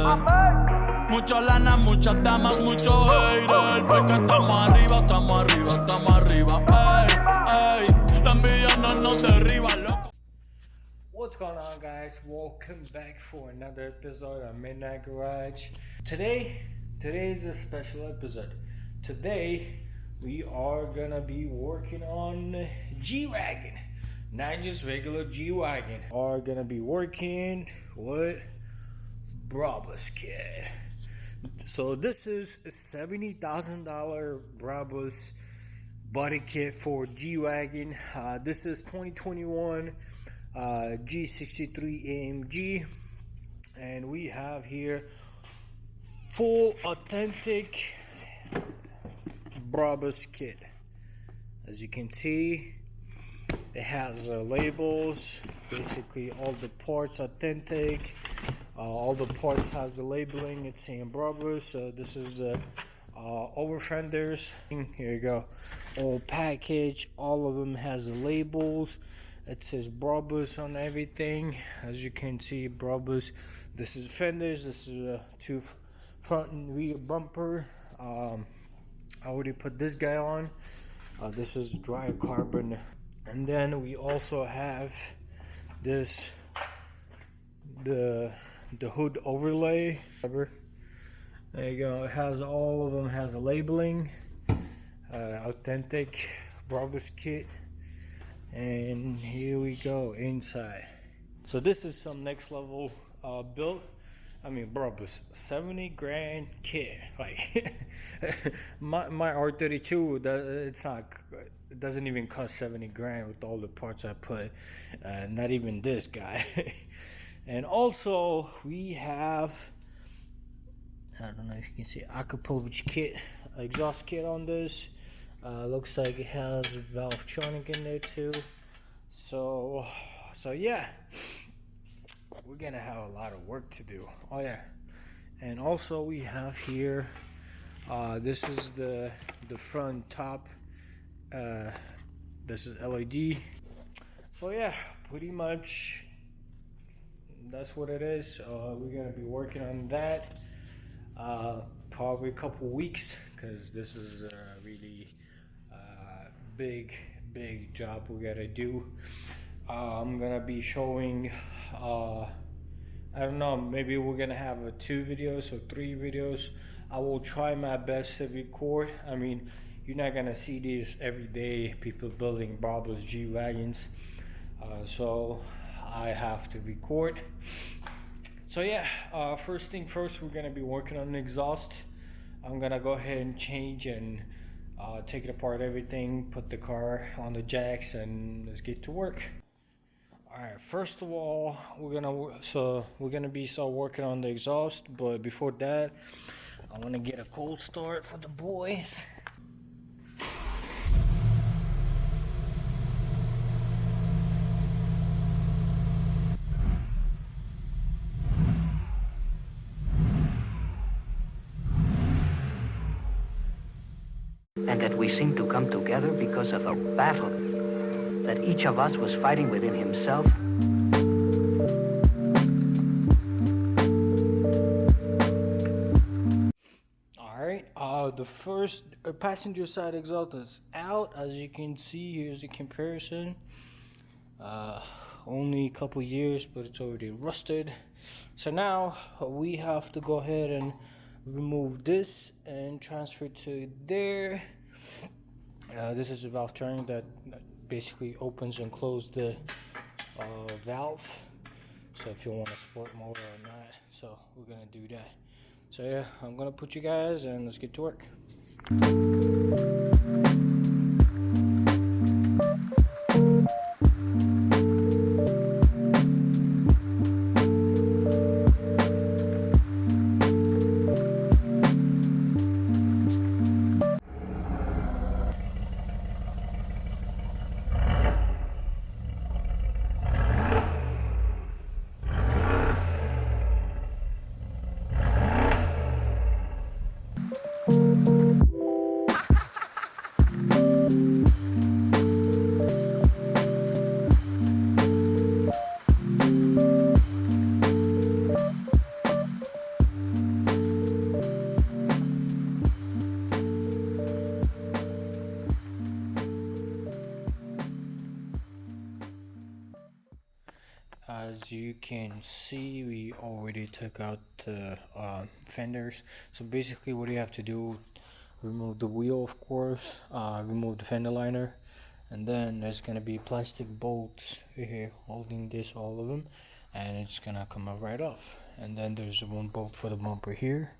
Mucha lana, muchas damas, mucho hater. Porque estamos arriba, estamos arriba, estamos arriba. Ey, ey, la envidia no nos derriba, loco. What's going on, guys? Welcome back for another episode of Midnight Garage. Today is a special episode. Today we are gonna be working on G-Wagon, not just regular G-Wagon. Are gonna be working with Brabus kit. So this is a $70,000 Brabus body kit for G-Wagon. This is 2021 G63 AMG, and we have here full authentic Brabus kit. As you can see, it has labels, basically all the parts authentic. All the parts has the labeling, it's saying Brabus. This is the over fenders. Here you go, all package, all of them has the labels. It says Brabus on everything. As you can see, Brabus. This is fenders, this is two front and rear bumper. I already put this guy on. This is dry carbon. And then we also have this, the hood overlay. There you go. It has all of them, has a labeling, authentic Brabus kit. And here we go inside. So this is some next level build. I mean, Brabus, 70 grand kit. Like my R32, it doesn't even cost 70 grand with all the parts I put. Not even this guy. And also we have, I don't know if you can see, Akapovich kit, exhaust kit on this. Looks like it has Valvetronic in there too. So yeah, we're gonna have a lot of work to do. Oh yeah, and also we have here, this is the front top. This is LED. So yeah, pretty much that's what it is. We're gonna be working on that probably a couple weeks, because this is really big job we gotta do. I'm gonna be showing, I don't know, maybe we're gonna have 2 videos or 3 videos. I will try my best to record. I mean, you're not gonna see this every day, people building Brabus G-Wagons, so I have to record. So yeah, first thing first, we're gonna be working on the exhaust. I'm gonna go ahead and change and take it apart, everything, put the car on the jacks, and let's get to work. All right, first of all, we're gonna be working on the exhaust, but before that, I want to get a cold start for the boys. And that we seemed to come together because of a battle that each of us was fighting within himself. Alright, the first passenger side exhaust is out. As you can see, here's the comparison. Only a couple years, but it's already rusted. So now we have to go ahead and remove this and transfer to there. This is a valve turn that basically opens and closes the valve. So if you want to sport motor or not, so we're gonna do that. So yeah, I'm gonna put you guys and let's get to work. you can see, we already took out the fenders. So basically what you have to do, remove the wheel, of course, remove the fender liner, and then there's gonna be plastic bolts here holding this, all of them, and it's gonna come up right off. And then there's one bolt for the bumper here,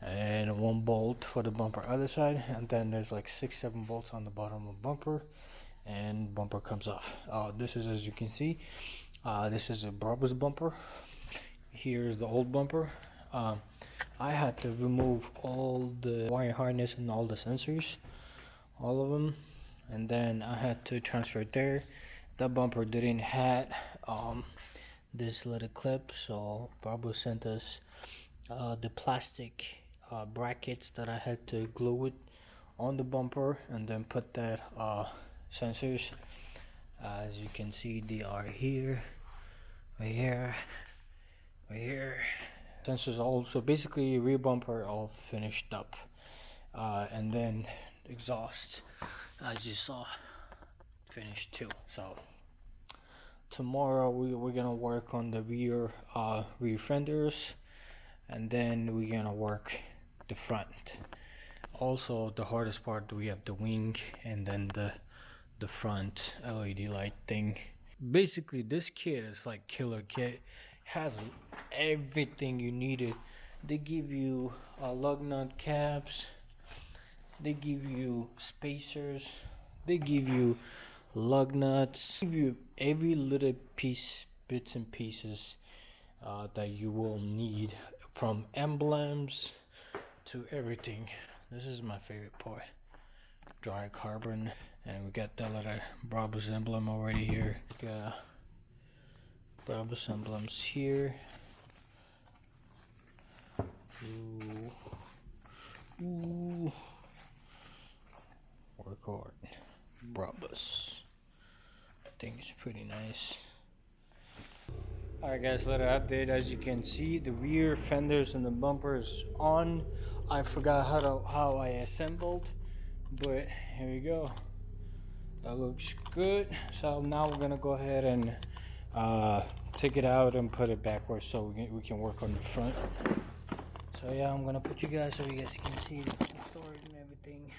and one bolt for the bumper other side, and then there's like 6-7 bolts on the bottom of the bumper, and bumper comes off. This is, as you can see, this is a Brabus bumper. Here's the old bumper. I had to remove all the wire harness and all the sensors, all of them, and then I had to transfer it there. That bumper didn't have this little clip, so Brabus sent us the plastic brackets that I had to glue it on the bumper, and then put that sensors. As you can see, they are here, right here, right here. Sensors also, basically rear bumper all finished up, and then exhaust, as you saw, finished too. So tomorrow we're gonna work on the rear fenders, and then we're gonna work the front. Also, the hardest part, we have the wing and then the front LED light thing. Basically this kit is like killer kit, has everything you needed. They give you lug nut caps, they give you spacers, they give you lug nuts, they give you every little piece, bits and pieces that you will need, from emblems to everything. This is my favorite part, dry carbon, and we got that little Brabus emblem already here. Got Brabus emblems here. Ooh. Work hard, Brabus. I think it's pretty nice. Alright guys, little update. As you can see, the rear fenders and the bumper is on. I forgot how I assembled, but here we go. That looks good. So now we're gonna go ahead and take it out and put it backwards so we can work on the front. So yeah, I'm gonna put you guys so you guys can see the storage and everything.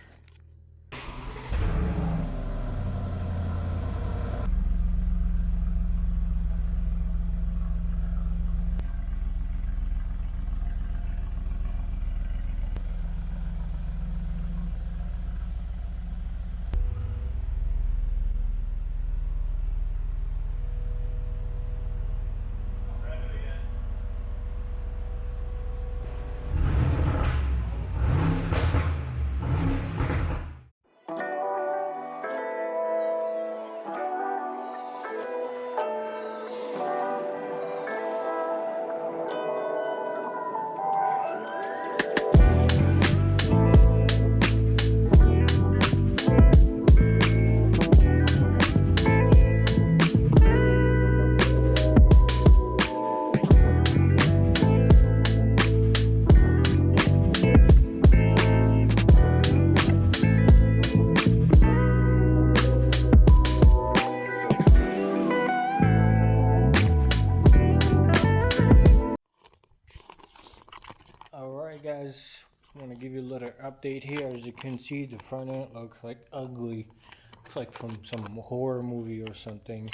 Alright guys, I'm gonna give you a little update here. As you can see, the front end looks like ugly. Looks like from some horror movie or something.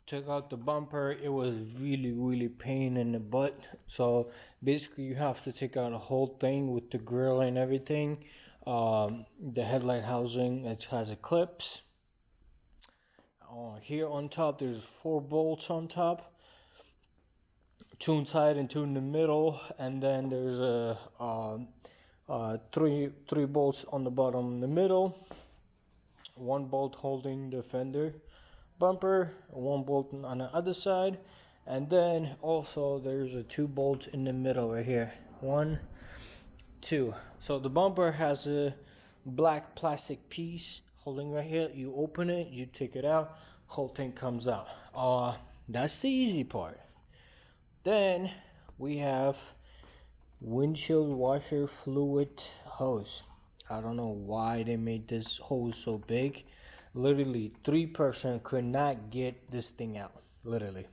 Took out the bumper. It was really pain in the butt. So basically you have to take out a whole thing with the grill and everything. The headlight housing, it has a clips. Here on top there's 4 bolts on top. 2 inside and 2 in the middle, and then there's three bolts on the bottom in the middle, 1 bolt holding the fender bumper, 1 bolt on the other side, and then also there's 2 bolts in the middle right here, 1, 2. So the bumper has a black plastic piece holding right here. You open it, you take it out, whole thing comes out. That's the easy part. Then we have windshield washer fluid hose. I don't know why they made this hose so big. Literally 3% could not get this thing out. Literally.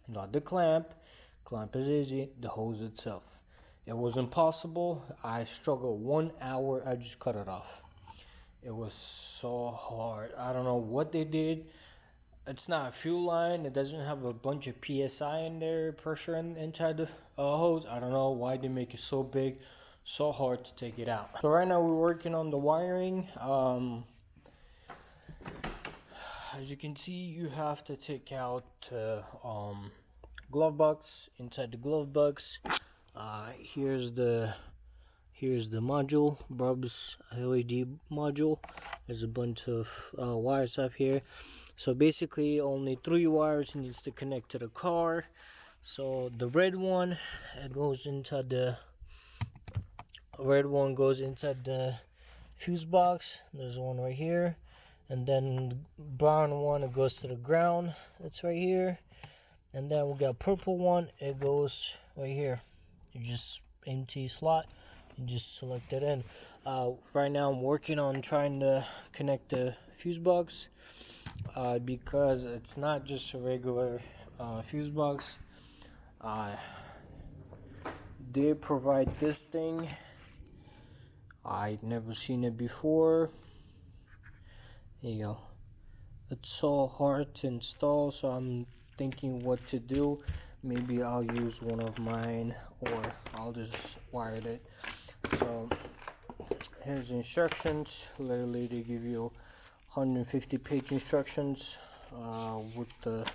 Not the clamp. Clamp is easy. The hose itself. It was impossible. I struggled 1 hour. I just cut it off. It was so hard. I don't know what they did. It's not a fuel line. It doesn't have a bunch of PSI in there, pressure inside the hose. I don't know why they make it so big, so hard to take it out. So right now we're working on the wiring. As you can see, you have to take out glove box. Inside the glove box, here's the module, Brabus LED module. There's a bunch of wires up here. So basically only 3 wires needs to connect to the car. So the red one goes inside the fuse box. There's one right here, and then the brown one, it goes to the ground. It's right here. And then we got purple one, it goes right here. You just empty slot, you just select it in. Right now I'm working on trying to connect the fuse box, because it's not just a regular fuse box. They provide this thing. I'd never seen it before. Here you go. It's so hard to install, so I'm thinking what to do. Maybe I'll use one of mine, or I'll just wire it. So here's the instructions. Literally they give you 150-page instructions with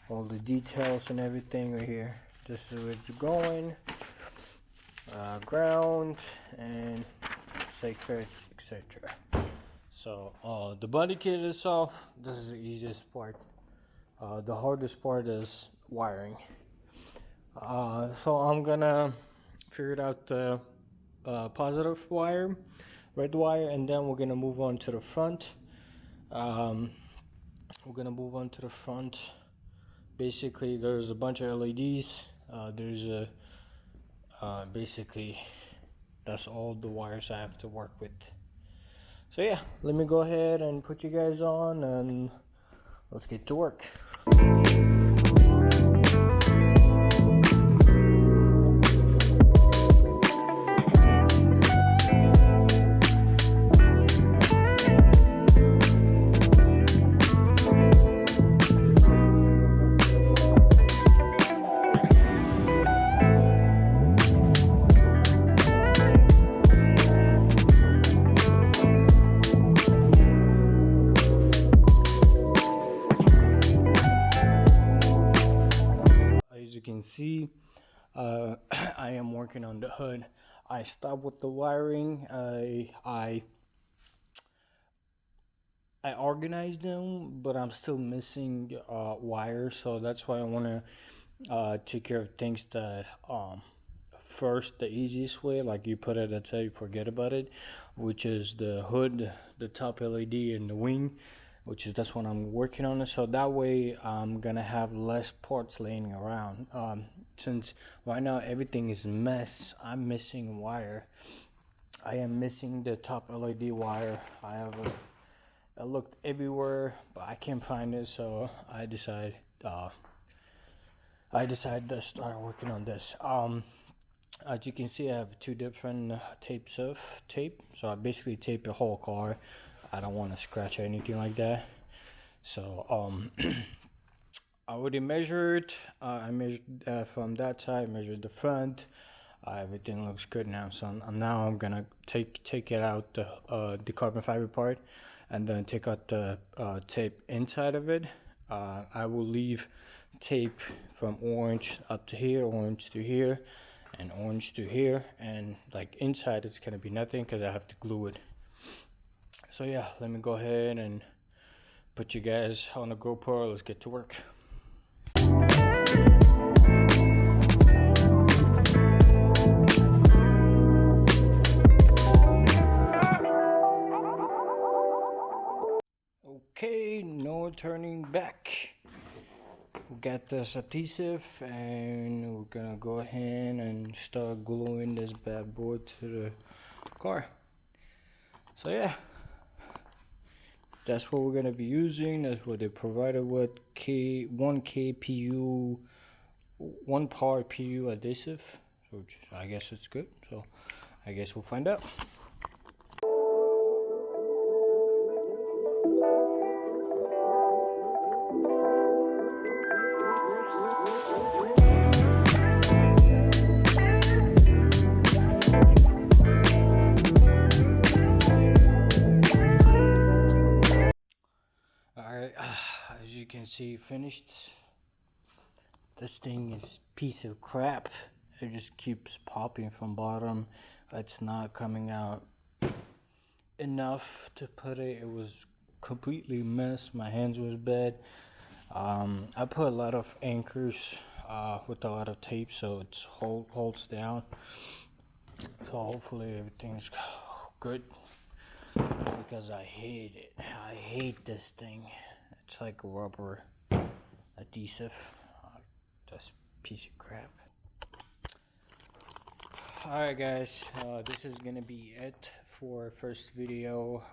all the details and everything right here. This is where it's going, ground, and etc. etc. So the body kit itself, this is the easiest part. The hardest part is wiring. So I'm gonna figure out the positive wire, red wire, and then we're gonna move on to the front. Basically there's a bunch of LEDs. There's a basically that's all the wires I have to work with. So yeah, let me go ahead and put you guys on and let's get to work. See, I am working on the hood. I stopped with the wiring. I organized them, but I'm still missing wires, so that's why I want to take care of things that first, the easiest way, like you put it, that's how you forget about it, which is the hood, the top LED, and the wing, which is that's what I'm working on. So that way I'm gonna have less parts laying around. Since right now everything is a mess, I'm missing wire. I am missing the top LED wire. I looked everywhere, but I can't find it, so I decided to start working on this. As you can see, I have 2 different types of tape. So I basically tape the whole car. I don't want to scratch or anything like that. So I already measured. I measured from that side. Measured the front. Everything looks good now. So now I'm gonna take it out, the carbon fiber part, and then take out the tape inside of it. I will leave tape from orange up to here, orange to here, and orange to here, and like inside it's gonna be nothing because I have to glue it. So yeah, let me go ahead and put you guys on the GoPro. Let's get to work. Okay, no turning back. We got this adhesive, and we're gonna go ahead and start gluing this bad boy to the car. So yeah, that's what we're gonna be using. That's what they provided with. 1K PU, 1 part PU adhesive, which I guess it's good. So I guess we'll find out. Alright, as you can see, finished. This thing is a piece of crap. It just keeps popping from bottom. It's not coming out enough to put it. It was completely messed. My hands was bad. I put a lot of anchors with a lot of tape so it holds down. So hopefully everything's good. Because I hate it. I hate this thing. It's like a rubber adhesive. That's a piece of crap. Alright guys, this is gonna be it for first video.